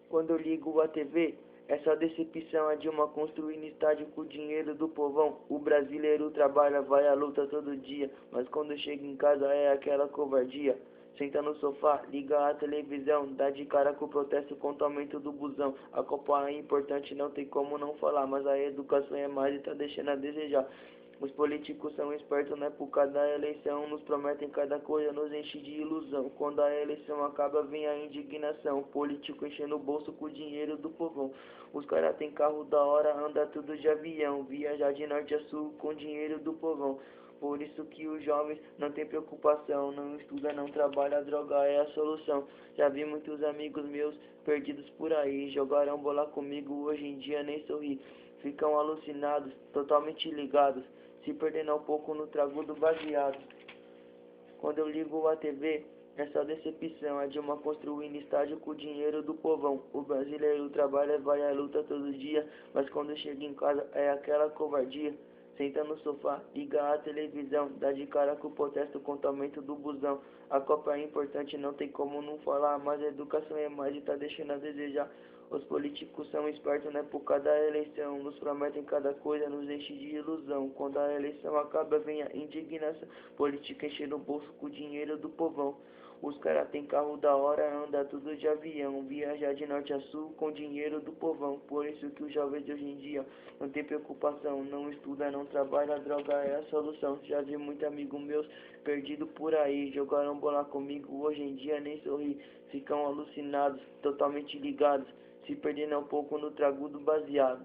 Quando eu ligo a TV, é só decepção. A Dilma construindo estádio com o dinheiro do povão. O brasileiro trabalha, vai à luta todo dia, mas quando chega em casa é aquela covardia. Senta no sofá, liga a televisão, dá de cara com o protesto contra o aumento do busão. A Copa é importante, não tem como não falar, mas a educação é mais e tá deixando a desejar. Os políticos são espertos na época da eleição, nos prometem cada coisa, nos enche de ilusão. Quando a eleição acaba, vem a indignação. Político enchendo o bolso com o dinheiro do povão. Os caras têm carro da hora, anda tudo de avião, viajar de norte a sul com o dinheiro do povão. Por isso que os jovens não têm preocupação, não estuda, não trabalha, a droga é a solução. Já vi muitos amigos meus perdidos por aí, jogaram bola comigo, hoje em dia nem sorri. Ficam alucinados, totalmente ligados, se perdendo um pouco no trago do baseado. Quando eu ligo a TV, é só decepção. A Dilma construindo estádio com o dinheiro do povão. O brasileiro trabalha, vai à luta todo dia, mas quando chega em casa é aquela covardia. Senta no sofá, liga a televisão, dá de cara com o protesto contra o aumento do busão. A Copa é importante, não tem como não falar, mas a educação é mais e tá deixando a desejar. Os políticos são espertos na época da eleição, nos prometem cada coisa, nos enche de ilusão. Quando a eleição acaba, vem a indignação. Política enchendo o bolso com o dinheiro do povão. Os caras têm carro da hora, anda tudo de avião, viajar de norte a sul com dinheiro do povão. Por isso que os jovens de hoje em dia não tem preocupação, não estuda, não trabalha, a droga é a solução. Já vi muitos amigos meus perdidos por aí, jogaram bola comigo, hoje em dia nem sorri. Ficam alucinados, totalmente ligados, se perdendo um pouco no trago do baseado.